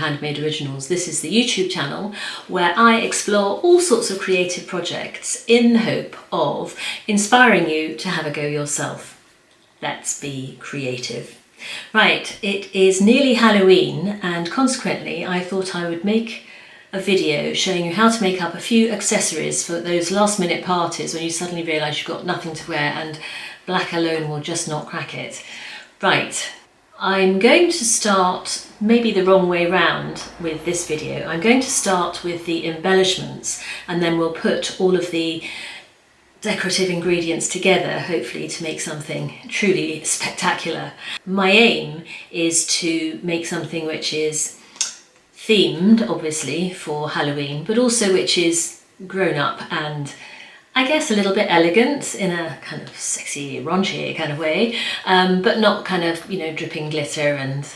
Handmade Originals. This is the YouTube channel where I explore all sorts of creative projects in the hope of inspiring you to have a go yourself. Let's be creative. Right, it is nearly Halloween and consequently I thought I would make a video showing you how to make up a few accessories for those last minute parties when you suddenly realise you've got nothing to wear and black alone will just not crack it. Right, I'm going to start maybe the wrong way round with this video. I'm going to start with the embellishments and then we'll put all of the decorative ingredients together, hopefully to make something truly spectacular. My aim is to make something which is themed, obviously, for Halloween, but also which is grown up and I guess a little bit elegant in a kind of sexy, raunchy kind of way, but not kind of, you know, dripping glitter and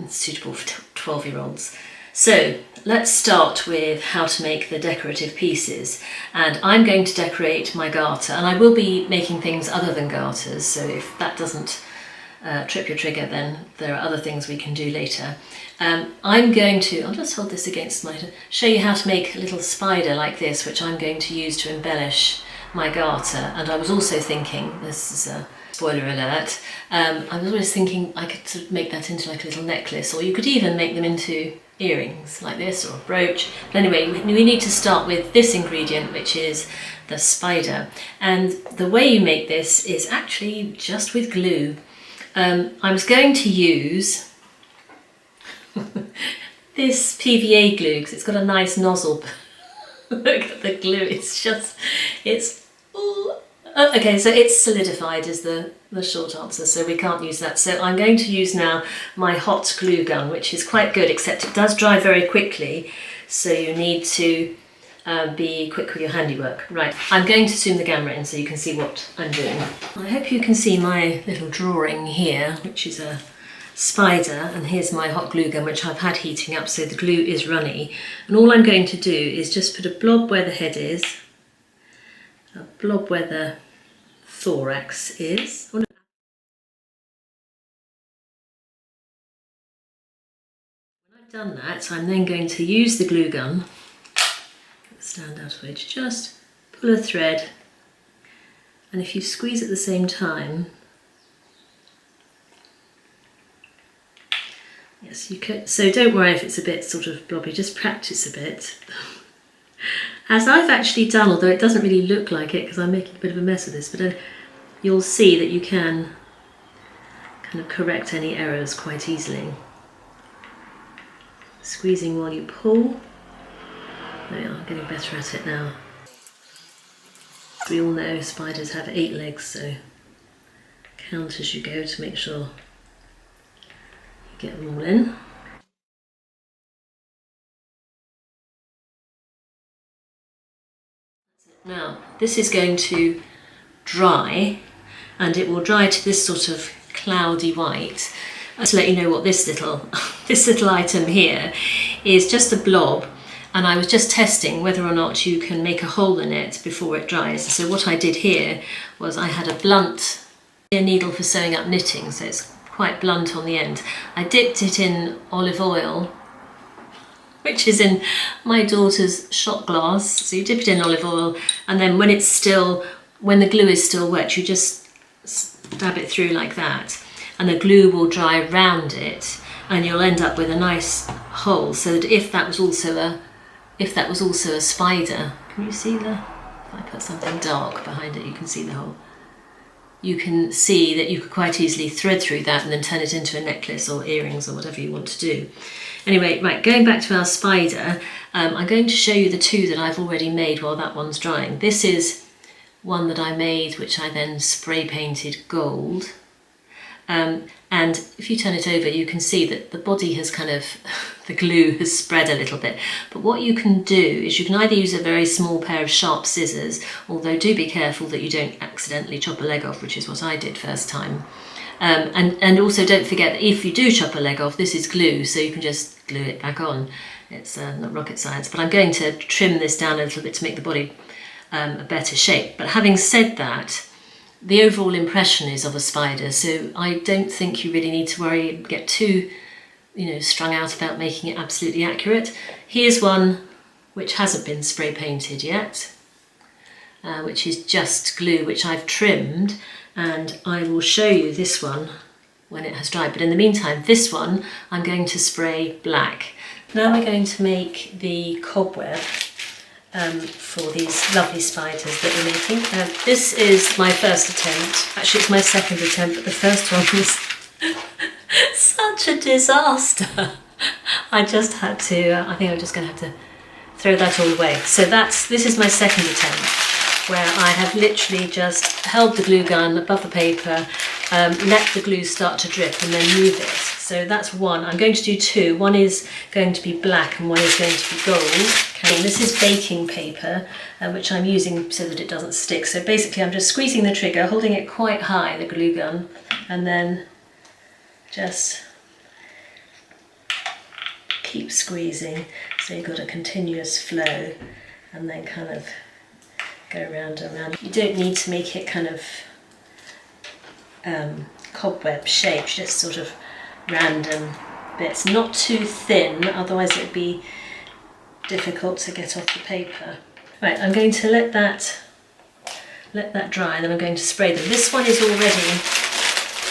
suitable for 12-year-olds. So let's start with how to make the decorative pieces, and I'm going to decorate my garter, and I will be making things other than garters, so if that doesn't trip your trigger, then there are other things we can do later. I'm going to, I'll just hold this against show you how to make a little spider like this, which I'm going to use to embellish my garter. And I was also thinking, this is a spoiler alert, I was always thinking I could sort of make that into like a little necklace, or you could even make them into earrings like this, or a brooch. But anyway, we need to start with this ingredient, which is the spider. And the way you make this is actually just with glue. I was going to use this PVA glue because it's got a nice nozzle. Look at the glue, okay, so it's solidified is the short answer, so we can't use that. So I'm going to use now my hot glue gun, which is quite good, except it does dry very quickly, so you need to be quick with your handiwork. Right, I'm going to zoom the camera in so you can see what I'm doing. I hope you can see my little drawing here, which is a spider, and here's my hot glue gun, which I've had heating up so the glue is runny. And all I'm going to do is just put a blob where the head is, a blob where the thorax is. When I've done that, I'm then going to use the glue gun, stand out of it, just pull a thread, and if you squeeze at the same time, yes, you can. So don't worry if it's a bit sort of blobby, just practice a bit. As I've actually done, although it doesn't really look like it because I'm making a bit of a mess of this, but you'll see that you can kind of correct any errors quite easily. Squeezing while you pull. There we are, getting better at it now. We all know spiders have 8 legs, so count as you go to make sure you get them all in. Now, this is going to dry, and it will dry to this sort of cloudy white. To let you know what this little item here is, just a blob, and I was just testing whether or not you can make a hole in it before it dries. So what I did here was I had a blunt needle for sewing up knitting, so it's quite blunt on the end. I dipped it in olive oil, which is in my daughter's shot glass. So you dip it in olive oil, and then when the glue is still wet, you just stab it through like that, and the glue will dry around it, and you'll end up with a nice hole. So that if that was also a spider, can you see if I put something dark behind it, you can see the hole. You can see that you could quite easily thread through that and then turn it into a necklace or earrings or whatever you want to do. Anyway, right, going back to our spider, I'm going to show you the two that I've already made while that one's drying. This is one that I made, which I then spray painted gold. And if you turn it over, you can see that the body has kind of, the glue has spread a little bit. But what you can do is you can either use a very small pair of sharp scissors, although do be careful that you don't accidentally chop a leg off, which is what I did first time. And also don't forget that if you do chop a leg off, this is glue, so you can just glue it back on. It's not rocket science, but I'm going to trim this down a little bit to make the body a better shape. But having said that, the overall impression is of a spider, so I don't think you really need to worry, get too strung out about making it absolutely accurate. Here's one which hasn't been spray painted yet, which is just glue, which I've trimmed, and I will show you this one when it has dried. But in the meantime, this one I'm going to spray black. Now we're going to make the cobweb for these lovely spiders that we're making. This is my first attempt. Actually, it's my second attempt, but the first one was such a disaster. I just had to, I think I'm just going to have to throw that all away. So this is my second attempt, where I have literally just held the glue gun above the paper, let the glue start to drip and then move it. So that's one. I'm going to do two. One is going to be black and one is going to be gold. Okay, this is baking paper, which I'm using so that it doesn't stick. So basically I'm just squeezing the trigger, holding it quite high, the glue gun, and then just keep squeezing. So you've got a continuous flow and then kind of go round and round. You don't need to make it kind of cobweb shaped, just sort of random bits, not too thin, otherwise it would be difficult to get off the paper. Right, I'm going to let that dry, and then I'm going to spray them. This one is already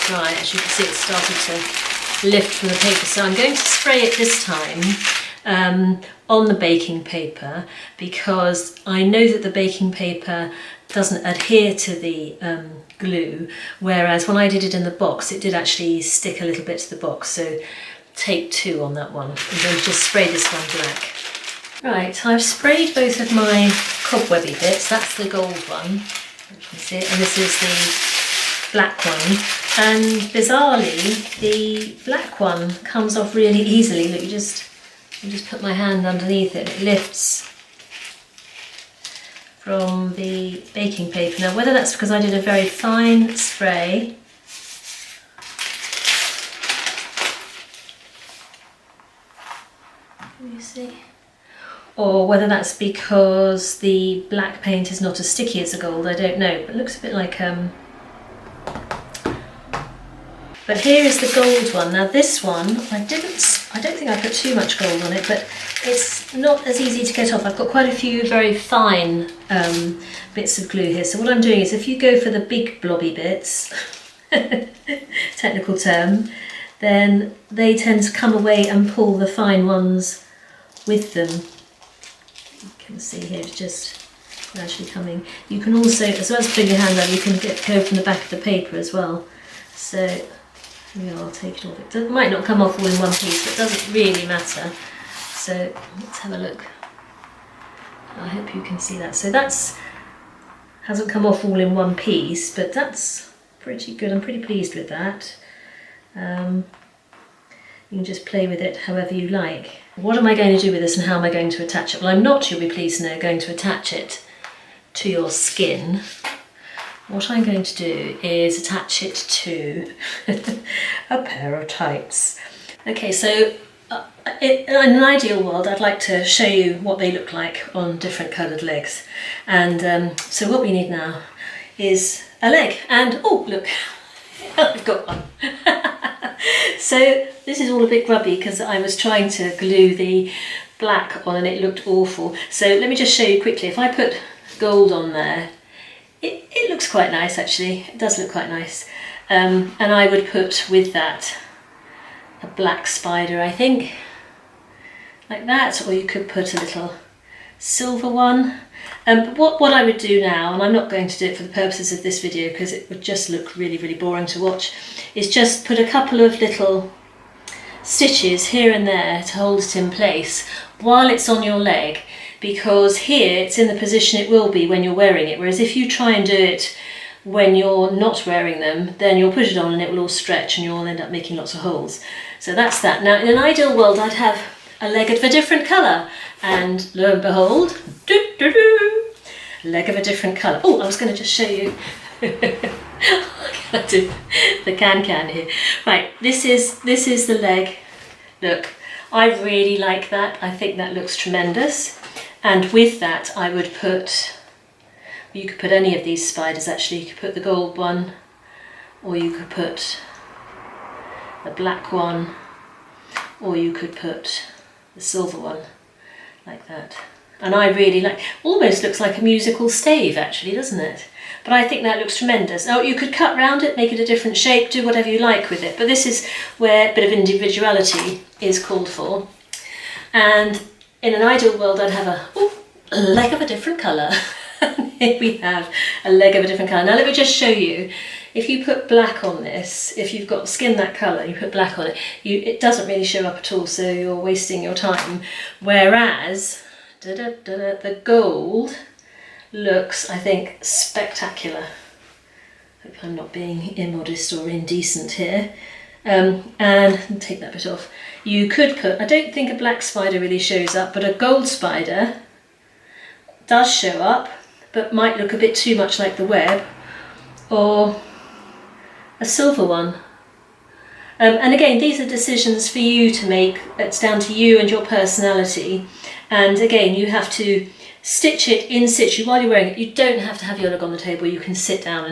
dry, as you can see it's started to lift from the paper, so I'm going to spray it this time on the baking paper, because I know that the baking paper doesn't adhere to the glue, whereas when I did it in the box it did actually stick a little bit to the box. So take two on that one. I'm going to just spray this one black. Right, I've sprayed both of my cobwebby bits. That's the gold one, you can see it, and this is the black one. And bizarrely, the black one comes off really easily. Look, you just put my hand underneath it, it lifts from the baking paper. Now, whether that's because I did a very fine spray, can you see? Or whether that's because the black paint is not as sticky as the gold, I don't know. But it looks a bit like But here is the gold one. Now this one, I don't think I put too much gold on it, but it's not as easy to get off. I've got quite a few very fine bits of glue here. So what I'm doing is, if you go for the big blobby bits, technical term, then they tend to come away and pull the fine ones with them. You can see here it's just gradually coming. You can also, as well as putting your hand down, you can go from the back of the paper as well. So yeah, I'll take it off. It might not come off all in one piece, but it doesn't really matter. So let's have a look. I hope you can see that. So that's hasn't come off all in one piece, but that's pretty good. I'm pretty pleased with that. You can just play with it however you like. What am I going to do with this and how am I going to attach it? Well, I'm not, you'll be pleased to know, going to attach it to your skin. What I'm going to do is attach it to a pair of tights. Okay, so in an ideal world, I'd like to show you what they look like on different coloured legs. And so what we need now is a leg. And oh, look, I've got one. So this is all a bit grubby because I was trying to glue the black on and it looked awful. So let me just show you quickly. If I put gold on there, it looks quite nice actually. It does look quite nice. And I would put with that a black spider, I think, like that, or you could put a little silver one. But what I would do now, and I'm not going to do it for the purposes of this video because it would just look really, really boring to watch, is just put a couple of little stitches here and there to hold it in place while it's on your leg, because here it's in the position it will be when you're wearing it, whereas if you try and do it when you're not wearing them, then you'll put it on and it will all stretch and you'll end up making lots of holes. So that's that. Now in an ideal world I'd have a leg of a different colour, and lo and behold, leg of a different colour. Oh, I was going to just show you the can here. Right, this is the leg. Look, I really like that. I think that looks tremendous. And with that I would put, you could put any of these spiders actually. You could put the gold one, or you could put the black one, or you could put the silver one like that. And I really like, almost looks like a musical stave actually, doesn't it? But I think that looks tremendous. Oh, you could cut round it, make it a different shape, do whatever you like with it. But this is where a bit of individuality is called for. And in an ideal world, I'd have a leg of a different colour. Here we have a leg of a different colour. Now let me just show you. If you put black on this, if you've got skin that colour, you put black on it, it doesn't really show up at all, so you're wasting your time. Whereas the gold looks, I think, spectacular. Hope I'm not being immodest or indecent here. And take that bit off. You could put, I don't think a black spider really shows up, but a gold spider does show up, but might look a bit too much like the web, or a silver one. And again, these are decisions for you to make. It's down to you and your personality. And again, you have to stitch it in situ while you're wearing it. You don't have to have your leg on the table. You can sit down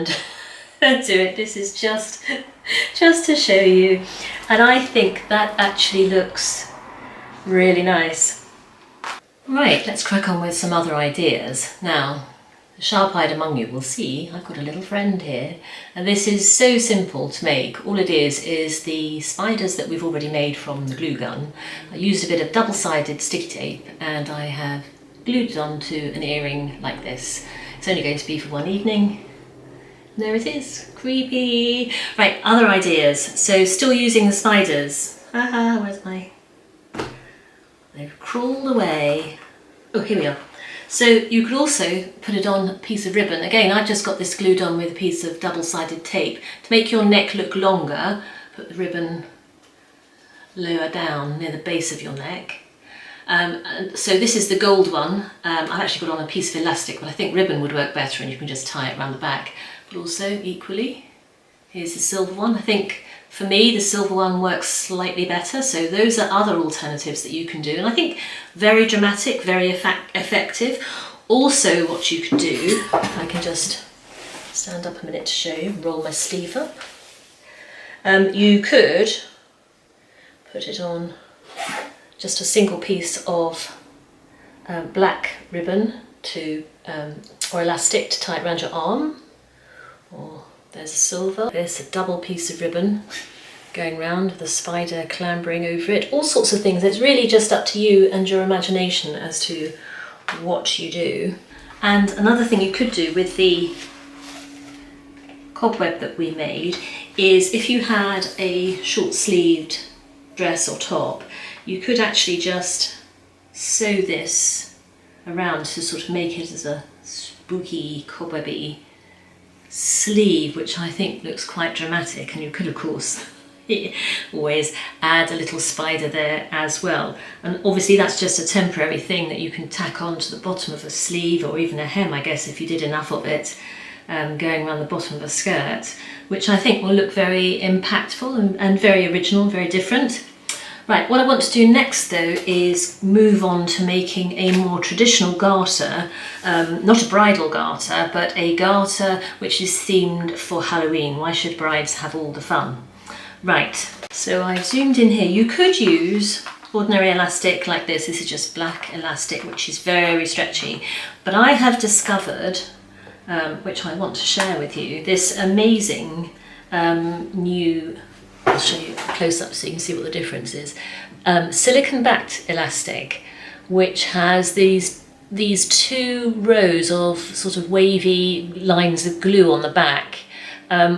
and do it. This is just to show you. And I think that actually looks really nice. Right, let's crack on with some other ideas. Now, the sharp-eyed among you will see I've got a little friend here, and this is so simple to make. All it is the spiders that we've already made from the glue gun. I used a bit of double-sided sticky tape and I have glued it onto an earring like this. It's only going to be for one evening. And there it is, creepy. Right, other ideas. So still using the spiders. Haha, where's my... They've crawled away. Oh, here we are. So you could also put it on a piece of ribbon. Again, I've just got this glued on with a piece of double-sided tape. To make your neck look longer, put the ribbon lower down near the base of your neck. And so this is the gold one. I've actually got on a piece of elastic, but I think ribbon would work better and you can just tie it around the back. But also, equally, here's the silver one. I think for me, the silver one works slightly better. So those are other alternatives that you can do. And I think very dramatic, very effective. Also what you can do, if I can just stand up a minute to show you, roll my sleeve up. You could put it on just a single piece of black ribbon or elastic to tie it around your arm. Or there's a silver. There's a double piece of ribbon going round with a spider clambering over it. All sorts of things. It's really just up to you and your imagination as to what you do. And another thing you could do with the cobweb that we made is if you had a short-sleeved dress or top, you could actually just sew this around to sort of make it as a spooky, cobwebby sleeve, which I think looks quite dramatic. And you could, of course, always add a little spider there as well. And obviously that's just a temporary thing that you can tack on to the bottom of a sleeve, or even a hem, I guess, if you did enough of it, going around the bottom of a skirt, which I think will look very impactful and very original, very different. Right, what I want to do next though is move on to making a more traditional garter, not a bridal garter, but a garter which is themed for Halloween. Why should brides have all the fun? Right, so I've zoomed in here. You could use ordinary elastic like this. This is just black elastic, which is very stretchy. But I have discovered, which I want to share with you, this amazing new, I'll show you close up so you can see what the difference is. Silicone backed elastic, which has these two rows of sort of wavy lines of glue on the back,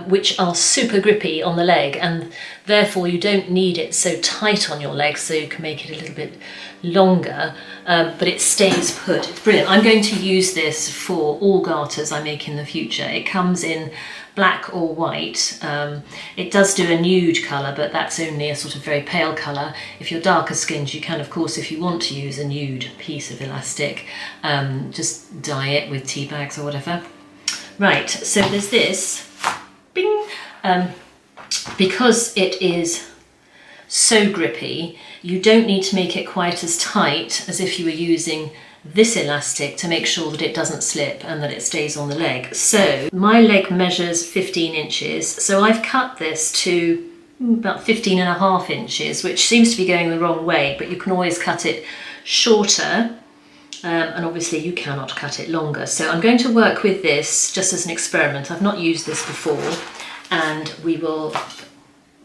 which are super grippy on the leg, and therefore you don't need it so tight on your leg, so you can make it a little bit longer, but it stays put. It's brilliant. I'm going to use this for all garters I make in the future. It comes in black or white. It does do a nude colour, but that's only a sort of very pale colour. If you're darker skinned, you can, of course, if you want to use a nude piece of elastic, just dye it with tea bags or whatever. Right, so there's this, bing, because it is so grippy, you don't need to make it quite as tight as if you were using this elastic to make sure that it doesn't slip and that it stays on the leg. So my leg measures 15 inches, so I've cut this to about 15.5 inches, which seems to be going the wrong way, but you can always cut it shorter, and obviously you cannot cut it longer. So I'm going to work with this just as an experiment. I've not used this before, and we will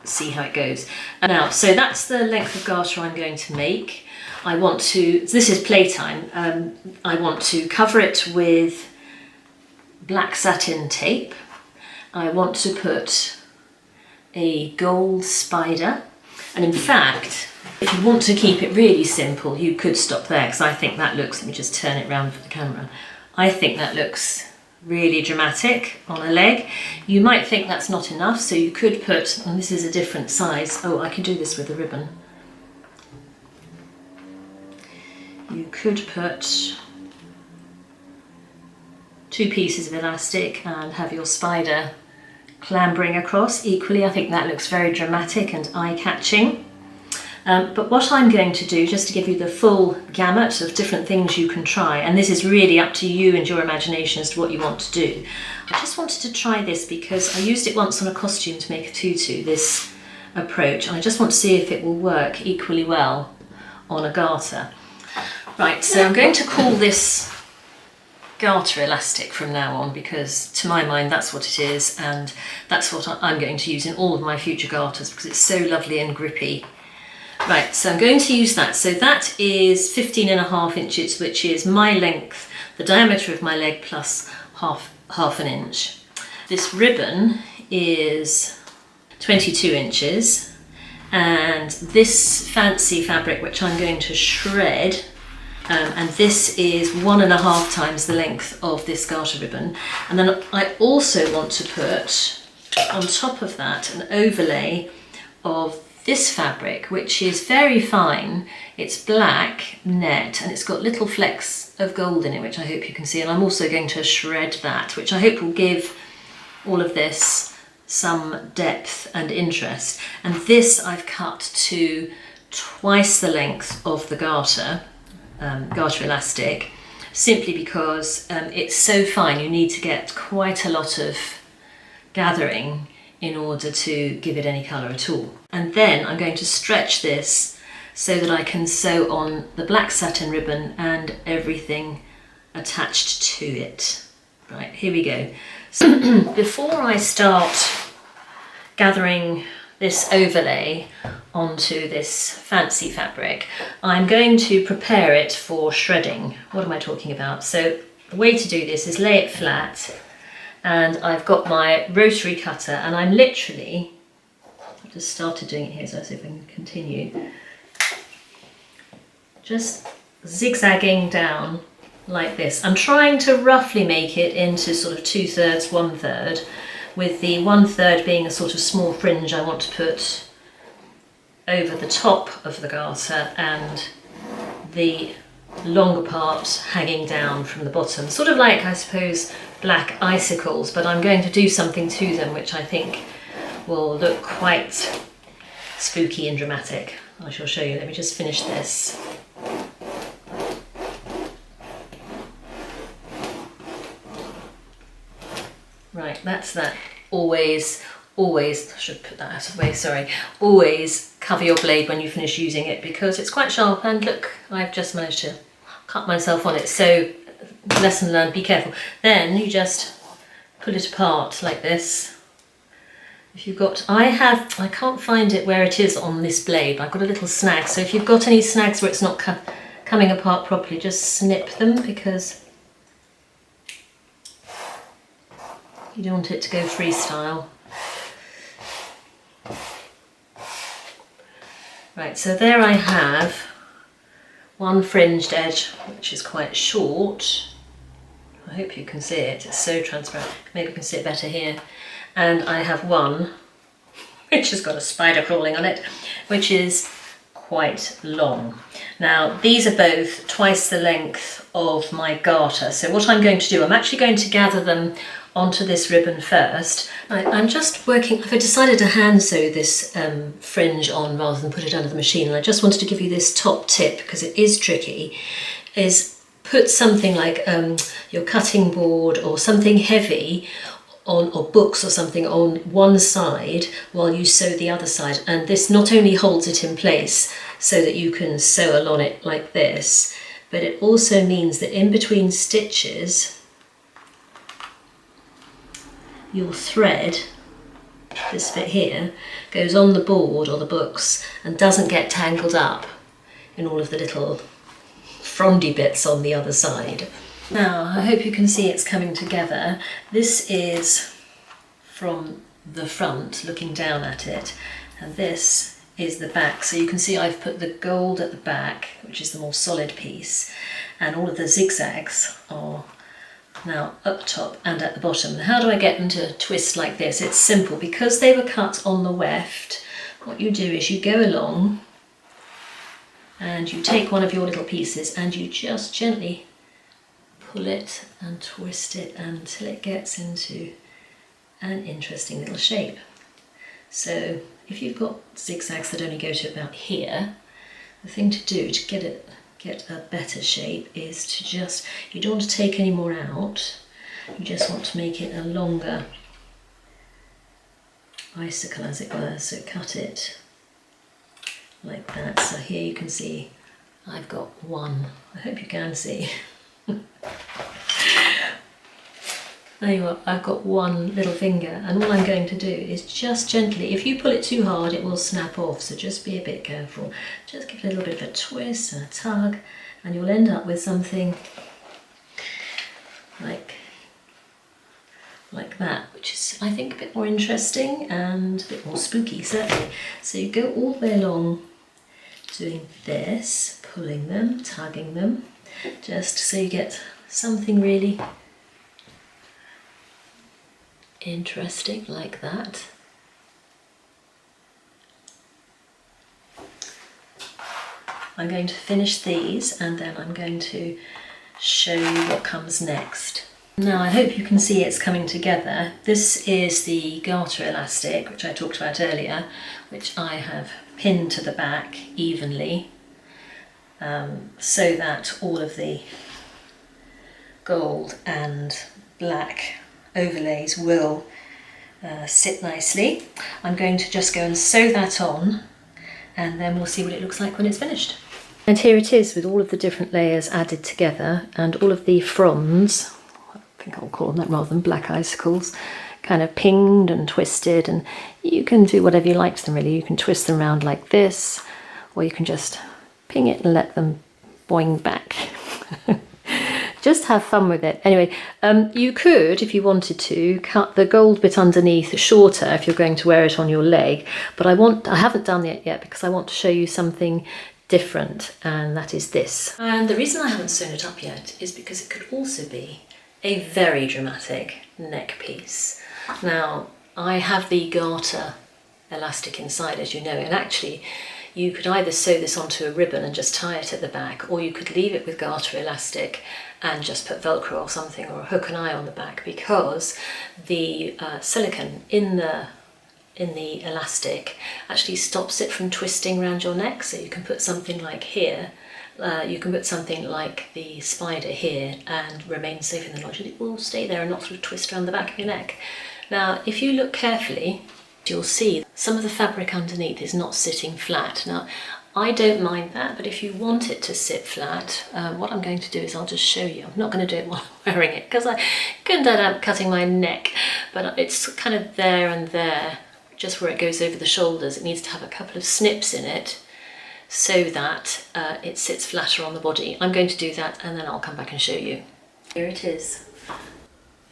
see how it goes. Now, so that's the length of garter I'm going to make. I want to, this is playtime, I want to cover it with black satin tape. I want to put a gold spider, and in fact, if you want to keep it really simple, you could stop there, because I think that looks, let me just turn it round for the camera, I think that looks really dramatic on a leg. You might think that's not enough, so you could put, and this is a different size, oh, I can do this with a ribbon. You could put 2 pieces of elastic and have your spider clambering across. Equally, I think that looks very dramatic and eye-catching. But what I'm going to do, just to give you the full gamut of different things you can try, and this is really up to you and your imagination as to what you want to do. I just wanted to try this because I used it once on a costume to make a tutu, this approach, and I just want to see if it will work equally well on a garter. Right, so I'm going to call this garter elastic from now on, because to my mind that's what it is, and that's what I'm going to use in all of my future garters because it's so lovely and grippy. Right, so I'm going to use that. So that is 15.5 inches, which is my length, the diameter of my leg plus half an inch. This ribbon is 22 inches, and this fancy fabric, which I'm going to shred, and this is 1.5 times the length of this garter ribbon. And then I also want to put on top of that an overlay of this fabric, which is very fine. It's black net and it's got little flecks of gold in it, which I hope you can see. And I'm also going to shred that, which I hope will give all of this some depth and interest. And this I've cut to twice the length of the garter elastic, simply because it's so fine. You need to get quite a lot of gathering in order to give it any colour at all. And then I'm going to stretch this so that I can sew on the black satin ribbon and everything attached to it. Right, here we go. So before I start gathering this overlay onto this fancy fabric, I'm going to prepare it for shredding. What am I talking about? So the way to do this is lay it flat, and I've got my rotary cutter, and I'm literally, I just started doing it here, so I'll see if I can continue, just zigzagging down like this. I'm trying to roughly make it into sort of 2/3, 1/3, with the 1/3 being a sort of small fringe I want to put over the top of the garter, and the longer part hanging down from the bottom, sort of like, I suppose, black icicles, but I'm going to do something to them which I think will look quite spooky and dramatic. I shall show you. Let me just finish this. Right, that's that. Always, I should put that out of the way, sorry. Always cover your blade when you finish using it, because it's quite sharp, and look, I've just managed to cut myself on it. So lesson learned, be careful. Then you just pull it apart like this. If you've got, I can't find it where it is on this blade, but I've got a little snag. So if you've got any snags where it's not coming apart properly, just snip them, because you don't want it to go freestyle. Right, so there I have one fringed edge, which is quite short. I hope you can see it, it's so transparent. Maybe you can see it better here. And I have one which has got a spider crawling on it, which is quite long. Now, these are both twice the length of my garter. So what I'm going to do, I'm actually going to gather them onto this ribbon first. I'm just working, I've decided to hand sew this fringe on rather than put it under the machine, and I just wanted to give you this top tip, because it is tricky, is put something like your cutting board or something heavy on, or books or something on one side while you sew the other side, and this not only holds it in place so that you can sew along it like this, but it also means that in between stitches your thread, this bit here, goes on the board or the books and doesn't get tangled up in all of the little frondy bits on the other side. Now, I hope you can see it's coming together. This is from the front, looking down at it, and this is the back. So you can see I've put the gold at the back, which is the more solid piece, and all of the zigzags are now up top and at the bottom. How do I get them to twist like this? It's simple. Because they were cut on the weft, what you do is you go along and you take one of your little pieces and you just gently pull it and twist it until it gets into an interesting little shape. So if you've got zigzags that only go to about here, the thing to do to get a better shape is to just, you don't want to take any more out, you just want to make it a longer icicle, as it were. So cut it like that. So here you can see I've got one. I hope you can see. There you are, I've got one little finger, and all I'm going to do is just gently, if you pull it too hard it will snap off, so just be a bit careful. Just give it a little bit of a twist and a tug, and you'll end up with something like that, which is, I think, a bit more interesting and a bit more spooky, certainly. So you go all the way along doing this, pulling them, tugging them, just so you get something really interesting like that. I'm going to finish these and then I'm going to show you what comes next. Now, I hope you can see it's coming together. This is the garter elastic, which I talked about earlier, which I have pinned to the back evenly, so that all of the gold and black overlays will sit nicely. I'm going to just go and sew that on, and then we'll see what it looks like when it's finished. And here it is with all of the different layers added together and all of the fronds, I think I'll call them that rather than black icicles, kind of pinged and twisted, and you can do whatever you like to them really. You can twist them around like this, or you can just ping it and let them boing back. Just have fun with it. Anyway, you could, if you wanted to, cut the gold bit underneath shorter if you're going to wear it on your leg, but I haven't done it yet because I want to show you something different, and that is this. And the reason I haven't sewn it up yet is because it could also be a very dramatic neck piece. Now, I have the garter elastic inside, as you know, and actually you could either sew this onto a ribbon and just tie it at the back, or you could leave it with garter elastic and just put Velcro or something, or a hook and eye on the back, because the silicone in the elastic actually stops it from twisting around your neck. So you can put something like here, you can put something like the spider here and remain safe in the lodge, and it will stay there and not sort of twist around the back of your neck. Now, if you look carefully, you'll see some of the fabric underneath is not sitting flat. Now, I don't mind that, but if you want it to sit flat, what I'm going to do is I'll just show you. I'm not going to do it while I'm wearing it because I couldn't end up cutting my neck, but it's kind of there and there, just where it goes over the shoulders. It needs to have a couple of snips in it so that it sits flatter on the body. I'm going to do that and then I'll come back and show you. Here it is.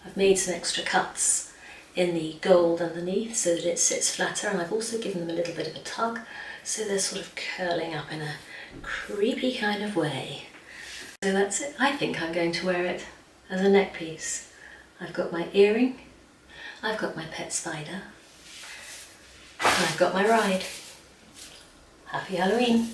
I've made some extra cuts in the gold underneath so that it sits flatter, and I've also given them a little bit of a tug so they're sort of curling up in a creepy kind of way. So that's it. I think I'm going to wear it as a neck piece. I've got my earring, I've got my pet spider, and I've got my ride. Happy Halloween!